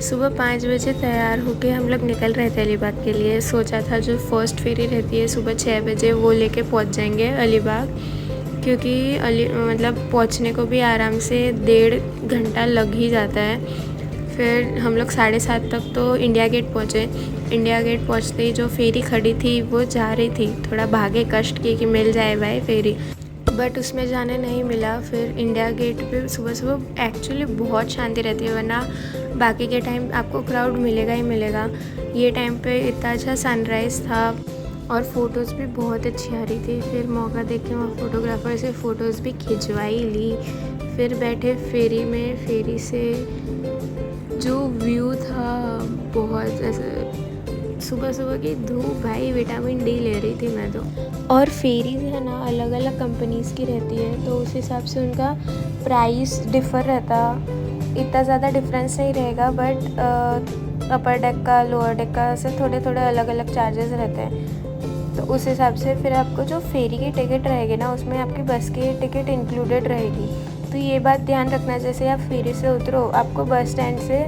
सुबह 5 बजे तैयार होके हम लोग निकल रहे थे अलीबाग के लिए। सोचा था जो फर्स्ट फेरी रहती है सुबह 6 बजे वो लेके पहुंच जाएंगे अलीबाग, क्योंकि मतलब पहुंचने को भी आराम से 1.5 घंटा लग ही जाता है। फिर हम लोग 7:30 तक तो इंडिया गेट पहुँचे। इंडिया गेट पहुँचते ही जो फेरी खड़ी थी वो जा रही थी, थोड़ा भागे कष्ट किए कि मिल जाए भाई फेरी, बट उसमें जाने नहीं मिला। फिर इंडिया गेट पे सुबह सुबह एक्चुअली बहुत शांति रहती है, वरना बाकी के टाइम आपको क्राउड मिलेगा ही मिलेगा। ये टाइम पे इतना अच्छा सनराइज़ था और फ़ोटोज़ भी बहुत अच्छी आ रही थी। फिर मौका देख के वहाँ फ़ोटोग्राफर से फ़ोटोज़ भी खिंचवाई ली। फिर बैठे फेरी में, फेरी से जो व्यू था बहुत ऐसे, सुबह सुबह की धूप भाई विटामिन डी ले रही थी मैं तो। और फेरीज है ना अलग अलग कंपनीज़ की रहती है, तो उस हिसाब से उनका प्राइस डिफ़र रहता। इतना ज़्यादा डिफरेंस नहीं रहेगा, बट अपर डेक का लोअर डेक का से थोड़े थोड़े अलग अलग चार्जेस रहते हैं। तो उस हिसाब से फिर आपको जो फेरी की टिकट रहेगी ना उसमें आपकी बस की टिकट इंक्लूडेड रहेगी। तो ये बात ध्यान रखना, जैसे आप फेरी से उतरो आपको बस स्टैंड से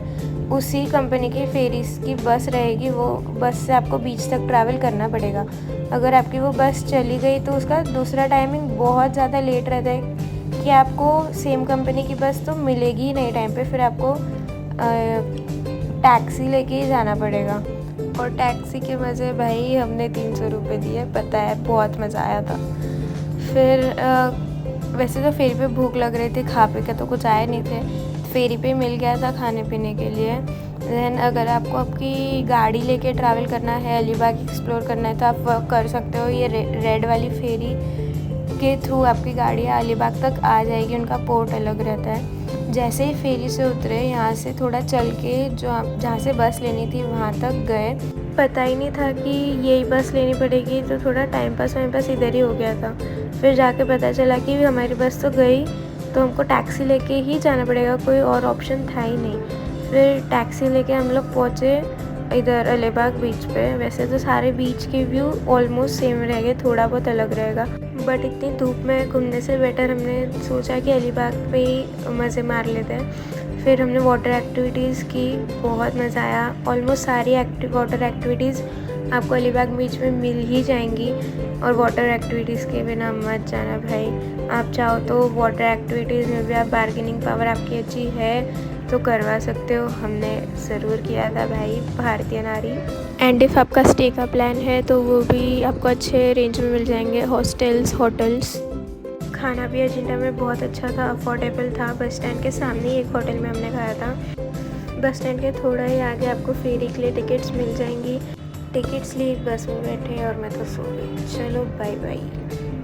उसी कंपनी की फेरीज की बस रहेगी, वो बस से आपको बीच तक ट्रैवल करना पड़ेगा। अगर आपकी वो बस चली गई तो उसका दूसरा टाइमिंग बहुत ज़्यादा लेट रहता है कि आपको सेम कंपनी की बस तो मिलेगी ही नहीं टाइम पे। फिर आपको टैक्सी लेके ही जाना पड़ेगा। और टैक्सी के मज़े भाई हमने 300 रुपये दिए, पता है बहुत मज़ा आया था। फिर वैसे तो फेरी पे भूख लग रही थी, खा पी के तो कुछ आए नहीं थे, फेरी पे मिल गया था खाने पीने के लिए। दैन अगर आपको आपकी गाड़ी लेके ट्रैवल करना है, अलीबाग एक्सप्लोर करना है, तो आप कर सकते हो। ये रेड वाली फेरी के थ्रू आपकी गाड़ी अलीबाग तक आ जाएगी, उनका पोर्ट अलग रहता है। जैसे ही फेरी से उतरे यहाँ से थोड़ा चल के जो जहाँ से बस लेनी थी वहाँ तक गए। पता ही नहीं था कि यही बस लेनी पड़ेगी, तो थोड़ा टाइम पास इधर ही हो गया था। फिर जाके पता चला कि हमारी बस तो गई, तो हमको टैक्सी लेके ही जाना पड़ेगा, कोई और ऑप्शन था ही नहीं। फिर टैक्सी लेके हम लोग पहुँचे इधर अलीबाग बीच पे। वैसे तो सारे बीच के व्यू ऑलमोस्ट सेम रहेंगे, थोड़ा बहुत अलग रहेगा, बट इतनी धूप में घूमने से बेटर हमने सोचा कि अलीबाग पे ही मज़े मार लेते हैं। फिर हमने वाटर एक्टिविटीज़ की, बहुत मज़ा आया। ऑलमोस्ट सारी वाटर एक्टिविटीज़ आपको अलीबाग बीच में मिल ही जाएंगी। और वाटर एक्टिविटीज़ के बिना मत जाना भाई। आप चाहो तो वाटर एक्टिविटीज़ में भी आप बार्गेनिंग पावर आपकी अच्छी है तो करवा सकते हो। हमने ज़रूर किया था भाई, भारतीय नारी। एंड इफ़ आपका स्टे का प्लान है तो वो भी आपको अच्छे रेंज में मिल जाएंगे, हॉस्टल्स, होटल्स। खाना भी एजेंडा में बहुत अच्छा था, अफोर्डेबल था। बस स्टैंड के सामने ही एक होटल में हमने खाया था। बस स्टैंड के थोड़ा ही आगे आपको फेरी के लिए टिकट्स मिल जाएंगी। टिकट्स लिए बस में बैठे और मैं तो सो गई। चलो बाय बाय।